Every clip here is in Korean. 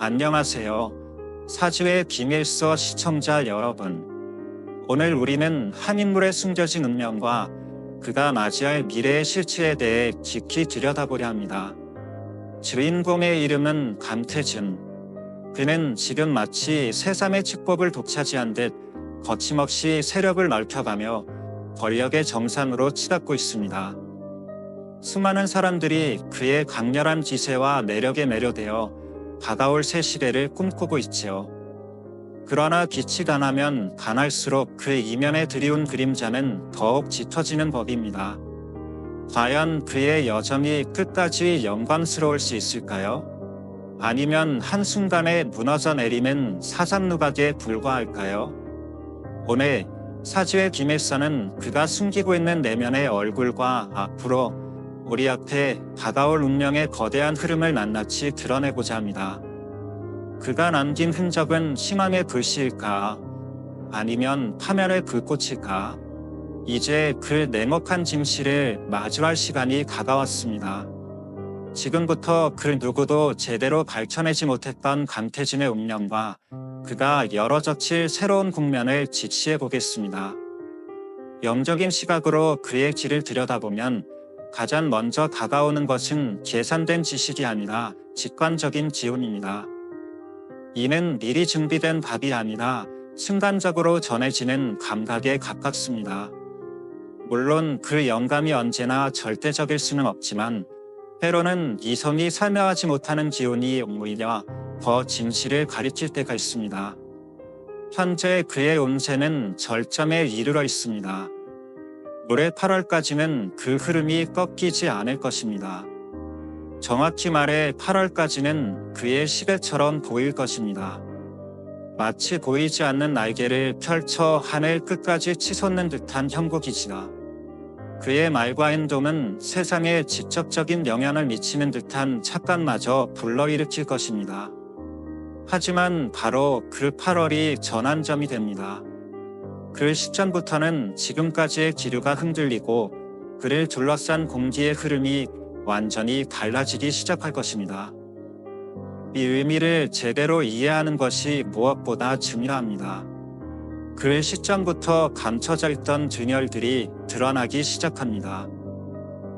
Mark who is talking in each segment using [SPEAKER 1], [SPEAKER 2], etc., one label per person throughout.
[SPEAKER 1] 안녕하세요. 사주의 김일서 시청자 여러분. 오늘 우리는 한 인물의 숨겨진 운명과 그가 맞이할 미래의 실체에 대해 깊이 들여다보려 합니다. 주인공의 이름은 감태준. 그는 지금 마치 새3의 축복을 독차지한 듯 거침없이 세력을 넓혀가며 권력의 정상으로 치닫고 있습니다. 수많은 사람들이 그의 강렬한 기세와 매력에 매료되어 다가올 새 시대를 꿈꾸고 있지요. 그러나 빛이 가나면 가날수록 그 이면에 드리운 그림자는 더욱 짙어지는 법입니다. 과연 그의 여정이 끝까지 영광스러울 수 있을까요? 아니면 한순간에 무너져 내리는 사장누각에 불과할까요? 오늘 사주의 김일서는 그가 숨기고 있는 내면의 얼굴과 앞으로 우리 앞에 다가올 운명의 거대한 흐름을 낱낱이 드러내고자 합니다. 그가 남긴 흔적은 희망의 불씨일까? 아니면 파멸의 불꽃일까? 이제 그 냉혹한 진실을 마주할 시간이 다가왔습니다. 지금부터 그 누구도 제대로 밝혀내지 못했던 감태준의 운명과 그가 열어젖힐 새로운 국면을 직시해 보겠습니다. 영적인 시각으로 그의 길을 들여다보면 가장 먼저 다가오는 것은 계산된 지식이 아니라 직관적인 기운입니다. 이는 미리 준비된 답이 아니라 순간적으로 전해지는 감각에 가깝습니다. 물론 그 영감이 언제나 절대적일 수는 없지만 때로는 이성이 설명하지 못하는 기운이 오히려 더 진실을 가리킬 때가 있습니다. 현재 그의 운세는 절정에 이르러 있습니다. 올해 8월까지는 그 흐름이 꺾이지 않을 것입니다. 정확히 말해 8월까지는 그의 시계처럼 보일 것입니다. 마치 보이지 않는 날개를 펼쳐 하늘 끝까지 치솟는 듯한 형국이지라. 그의 말과 행동은 세상에 직접적인 영향을 미치는 듯한 착각마저 불러일으킬 것입니다. 하지만 바로 그 8월이 전환점이 됩니다. 그 시점부터는 지금까지의 기류가 흔들리고 그를 둘러싼 공기의 흐름이 완전히 달라지기 시작할 것입니다. 이 의미를 제대로 이해하는 것이 무엇보다 중요합니다. 그 시점부터 감춰져 있던 균열들이 드러나기 시작합니다.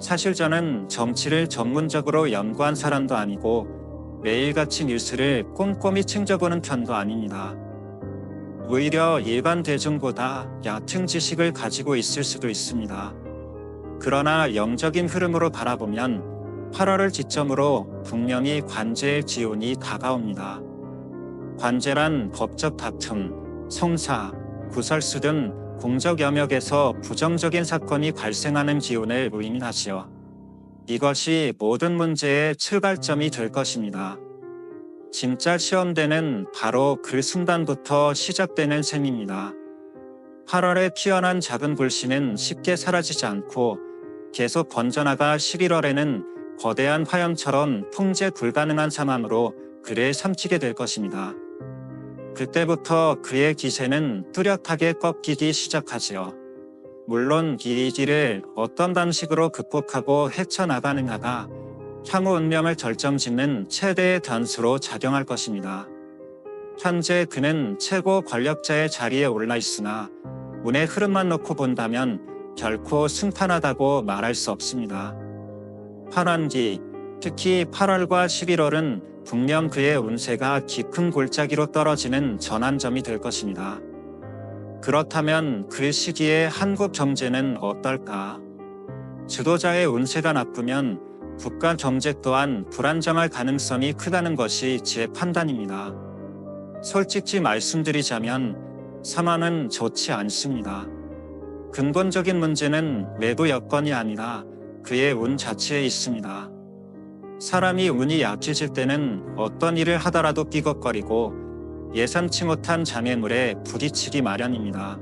[SPEAKER 1] 사실 저는 정치를 전문적으로 연구한 사람도 아니고 매일같이 뉴스를 꼼꼼히 챙겨보는 편도 아닙니다. 오히려 일반 대중보다 얕은 지식을 가지고 있을 수도 있습니다. 그러나 영적인 흐름으로 바라보면 8월을 지점으로 분명히 관제의 기운이 다가옵니다. 관제란 법적 다툼, 송사, 구설수 등 공적 영역에서 부정적인 사건이 발생하는 기운을 의미하지요. 이것이 모든 문제의 출발점이 될 것입니다. 진짜 시험대는 바로 그 순간부터 시작되는 셈입니다. 8월에 피어난 작은 불씨는 쉽게 사라지지 않고 계속 번져나가 11월에는 거대한 화염처럼 통제 불가능한 상황으로 그를 삼키게 될 것입니다. 그때부터 그의 기세는 뚜렷하게 꺾이기 시작하지요. 물론 이 길을 어떤 방식으로 극복하고 헤쳐나가느냐가 향후 운명을 결정짓는 최대의 변수로 작용할 것입니다. 현재 그는 최고 권력자의 자리에 올라 있으나 운의 흐름만 놓고 본다면 결코 순탄하다고 말할 수 없습니다. 환환기, 특히 8월과 11월은 분명 그의 운세가 깊은 골짜기로 떨어지는 전환점이 될 것입니다. 그렇다면 그 시기에 한국 경제는 어떨까? 지도자의 운세가 나쁘면 국가 경제 또한 불안정할 가능성이 크다는 것이 제 판단입니다. 솔직히 말씀드리자면 상황은 좋지 않습니다. 근본적인 문제는 외부 여건이 아니라 그의 운 자체에 있습니다. 사람이 운이 약해질 때는 어떤 일을 하더라도 삐걱거리고 예상치 못한 장애물에 부딪히기 마련입니다.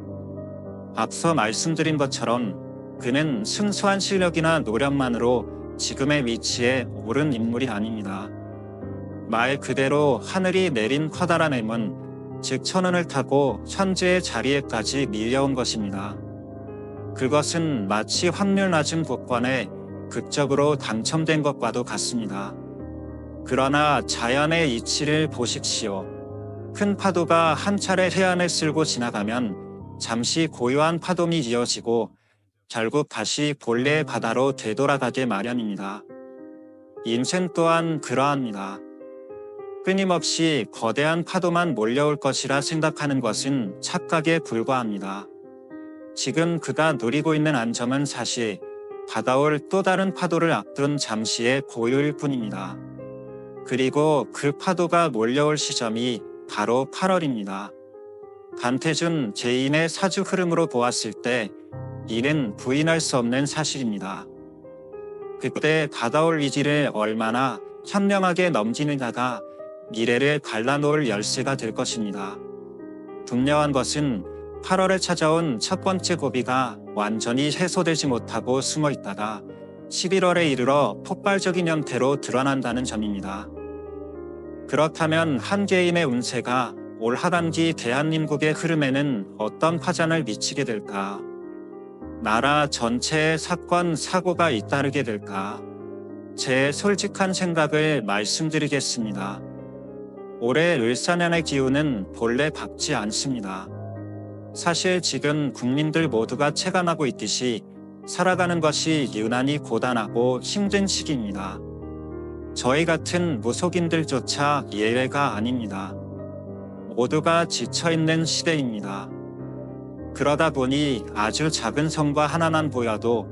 [SPEAKER 1] 앞서 말씀드린 것처럼 그는 순수한 실력이나 노력만으로 지금의 위치에 오른 인물이 아닙니다. 말 그대로 하늘이 내린 커다란 해문, 즉 천운을 타고 현재의 자리에까지 밀려온 것입니다. 그것은 마치 확률 낮은 복권에 극적으로 당첨된 것과도 같습니다. 그러나 자연의 이치를 보십시오. 큰 파도가 한 차례 해안을 쓸고 지나가면 잠시 고요한 파동이 이어지고 결국 다시 본래의 바다로 되돌아가게 마련입니다. 인생 또한 그러합니다. 끊임없이 거대한 파도만 몰려올 것이라 생각하는 것은 착각에 불과합니다. 지금 그가 누리고 있는 안정은 사실 받아올 또 다른 파도를 앞둔 잠시의 고요일 뿐입니다. 그리고 그 파도가 몰려올 시점이 바로 8월입니다. 간태준 제인의 사주 흐름으로 보았을 때 이는 부인할 수 없는 사실입니다. 그때 다가올 위기를 얼마나 현명하게 넘기느냐가 미래를 갈라놓을 열쇠가 될 것입니다. 분명한 것은 8월에 찾아온 첫 번째 고비가 완전히 해소되지 못하고 숨어 있다가 11월에 이르러 폭발적인 형태로 드러난다는 점입니다. 그렇다면 한 개인의 운세가 올 하반기 대한민국의 흐름에는 어떤 파장을 미치게 될까? 나라 전체의 사건, 사고가 잇따르게 될까? 제 솔직한 생각을 말씀드리겠습니다. 올해 을사년의 기운은 본래 밝지 않습니다. 사실 지금 국민들 모두가 체감하고 있듯이 살아가는 것이 유난히 고단하고 힘든 시기입니다. 저희 같은 무속인들조차 예외가 아닙니다. 모두가 지쳐있는 시대입니다. 그러다 보니 아주 작은 성과 하나만 보여도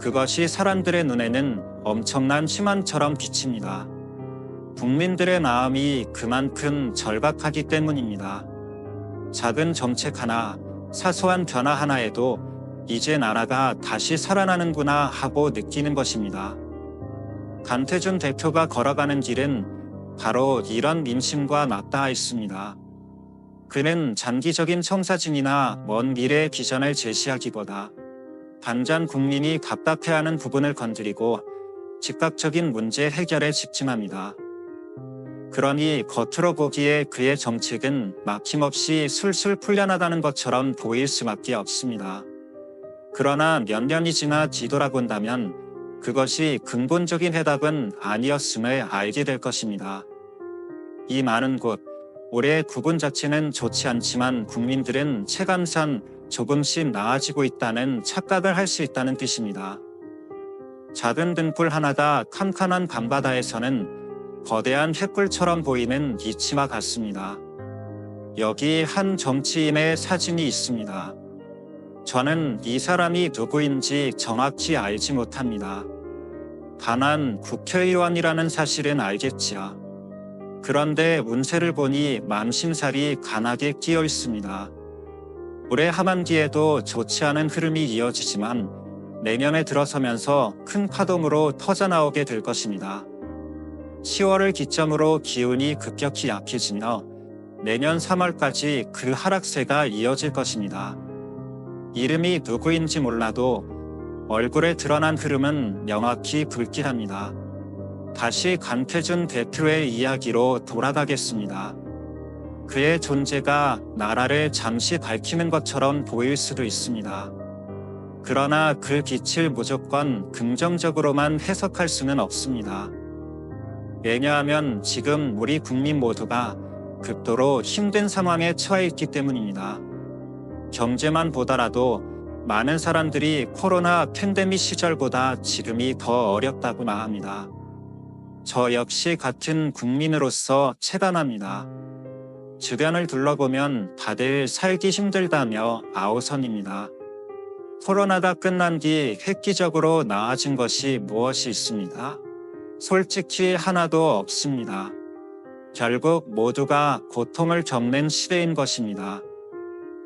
[SPEAKER 1] 그것이 사람들의 눈에는 엄청난 희망처럼 비칩니다. 국민들의 마음이 그만큼 절박하기 때문입니다. 작은 정책 하나, 사소한 변화 하나에도 이제 나라가 다시 살아나는구나 하고 느끼는 것입니다. 간태준 대표가 걸어가는 길은 바로 이런 민심과 맞닿아 있습니다. 그는 장기적인 청사진이나 먼 미래의 비전을 제시하기보다 당장 국민이 답답해하는 부분을 건드리고 즉각적인 문제 해결에 집중합니다. 그러니 겉으로 보기에 그의 정책은 막힘없이 술술 풀려나가는 것처럼 보일 수밖에 없습니다. 그러나 몇 년이 지나 뒤돌아본다면 그것이 근본적인 해답은 아니었음을 알게 될 것입니다. 이 많은 곳, 올해의 구분 자체는 좋지 않지만 국민들은 체감상 조금씩 나아지고 있다는 착각을 할 수 있다는 뜻입니다. 작은 등불 하나가 캄캄한 밤바다에서는 거대한 횃불처럼 보이는 이치와 같습니다. 여기 한 정치인의 사진이 있습니다. 저는 이 사람이 누구인지 정확히 알지 못합니다. 다만 국회의원이라는 사실은 알겠지요. 그런데 운세를 보니 망신살이 강하게 끼어 있습니다. 올해 하반기에도 좋지 않은 흐름이 이어지지만 내년에 들어서면서 큰 파동으로 터져나오게 될 것입니다. 10월을 기점으로 기운이 급격히 약해지며 내년 3월까지 그 하락세가 이어질 것입니다. 이름이 누구인지 몰라도 얼굴에 드러난 흐름은 명확히 불길합니다. 다시 간태준 대표의 이야기로 돌아가겠습니다. 그의 존재가 나라를 잠시 밝히는 것처럼 보일 수도 있습니다. 그러나 그 빛을 무조건 긍정적으로만 해석할 수는 없습니다. 왜냐하면 지금 우리 국민 모두가 극도로 힘든 상황에 처해 있기 때문입니다. 경제만 보더라도 많은 사람들이 코로나 팬데믹 시절보다 지금이 더 어렵다고 말합니다. 저 역시 같은 국민으로서 체감합니다. 주변을 둘러보면 다들 살기 힘들다며 아우성입니다. 코로나가 끝난 뒤 획기적으로 나아진 것이 무엇이 있습니다? 솔직히 하나도 없습니다. 결국 모두가 고통을 겪는 시대인 것입니다.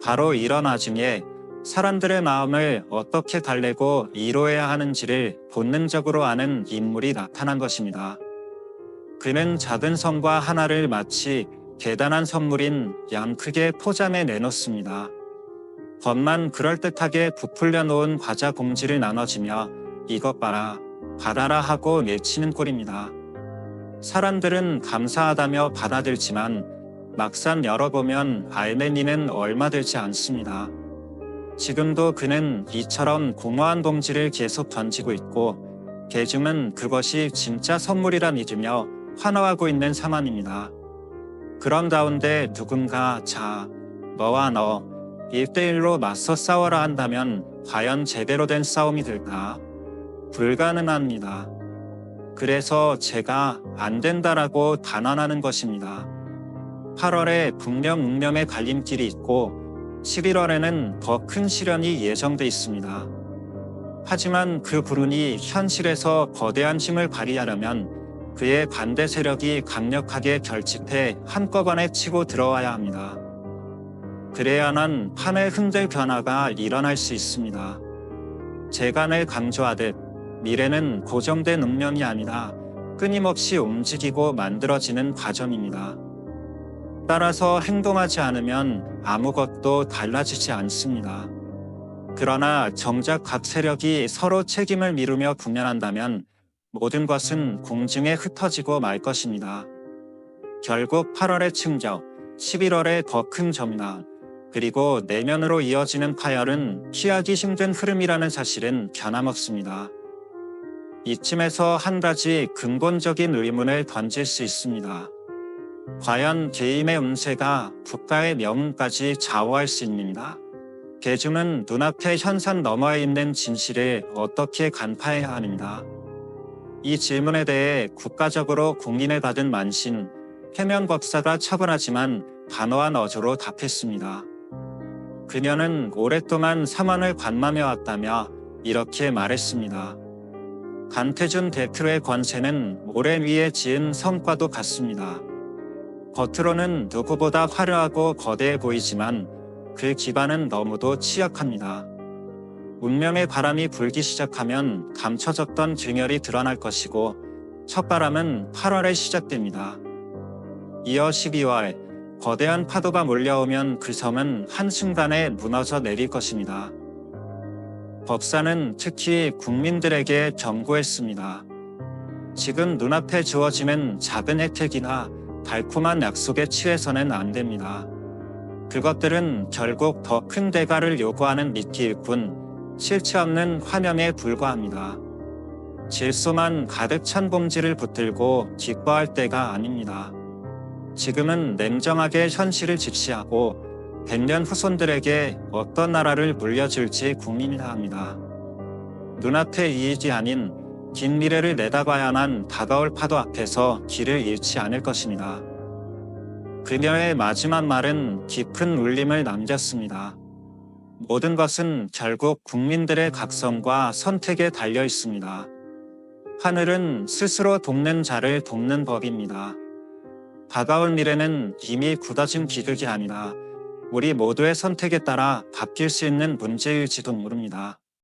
[SPEAKER 1] 바로 이런 와중에 사람들의 마음을 어떻게 달래고 이뤄야 하는지를 본능적으로 아는 인물이 나타난 것입니다. 그는 작은 성과 하나를 마치 대단한 선물인 양 크게 포장해 내놓습니다. 겉만 그럴듯하게 부풀려 놓은 과자 봉지를 나눠주며 이것 봐라, 받아라 하고 내치는 꼴입니다. 사람들은 감사하다며 받아들지만 막상 열어보면 알맹이는 얼마 되지 않습니다. 지금도 그는 이처럼 고마운 봉지를 계속 던지고 있고 대중은 그것이 진짜 선물이라 믿으며 환호하고 있는 상황입니다. 그런 가운데 누군가 자, 너와 너 1대1로 맞서 싸워라 한다면 과연 제대로 된 싸움이 될까? 불가능합니다. 그래서 제가 안 된다라고 단언하는 것입니다. 8월에 북녘 웅념의 갈림길이 있고 11월에는 더 큰 시련이 예정돼 있습니다. 하지만 그 불운이 현실에서 거대한 힘을 발휘하려면 그의 반대 세력이 강력하게 결집해 한꺼번에 치고 들어와야 합니다. 그래야만 판의 흔들 변화가 일어날 수 있습니다. 제가 늘 강조하듯 미래는 고정된 웅념이 아니라 끊임없이 움직이고 만들어지는 과정입니다. 따라서 행동하지 않으면 아무것도 달라지지 않습니다. 그러나 정작 각 세력이 서로 책임을 미루며 국면한다면 모든 것은 공중에 흩어지고 말 것입니다. 결국 8월의 충격, 11월의 더 큰 점나, 그리고 내년으로 이어지는 파열은 피하기 힘든 흐름이라는 사실은 변함없습니다. 이쯤에서 한 가지 근본적인 의문을 던질 수 있습니다. 과연 개인의 운세가 국가의 명운까지 좌우할 수 있는가? 대중은 눈앞의 현상 너머에 있는 진실을 어떻게 간파해야 하는가? 이 질문에 대해 국가적으로 공인을 받은 만신, 해면 법사가 차분하지만 단호한 어조로 답했습니다. 그녀는 오랫동안 삼원을 관망해 왔다며 이렇게 말했습니다. 간태준 대표의 권세는 모래 위에 지은 성과도 같습니다. 겉으로는 누구보다 화려하고 거대해 보이지만 그 기반은 너무도 취약합니다. 운명의 바람이 불기 시작하면 감춰졌던 균열이 드러날 것이고 첫바람은 8월에 시작됩니다. 이어 12월 거대한 파도가 몰려오면 그 섬은 한순간에 무너져 내릴 것입니다. 법사는 특히 국민들에게 경고했습니다. 지금 눈앞에 주어지는 작은 혜택이나 달콤한 약속에 취해서는 안 됩니다. 그것들은 결국 더 큰 대가를 요구하는 미끼일 뿐 실체 없는 환영에 불과합니다. 질소만 가득 찬 봉지를 붙들고 기뻐할 때가 아닙니다. 지금은 냉정하게 현실을 직시하고 100년 후손들에게 어떤 나라를 물려줄지 고민해야 합니다. 눈앞의 이익이 아닌 긴 미래를 내다봐야만 다가올 파도 앞에서 길을 잃지 않을 것입니다. 그녀의 마지막 말은 깊은 울림을 남겼습니다. 모든 것은 결국 국민들의 각성과 선택에 달려 있습니다. 하늘은 스스로 돕는 자를 돕는 법입니다. 다가올 미래는 이미 굳어진 비극이 아니라 우리 모두의 선택에 따라 바뀔 수 있는 문제일지도 모릅니다.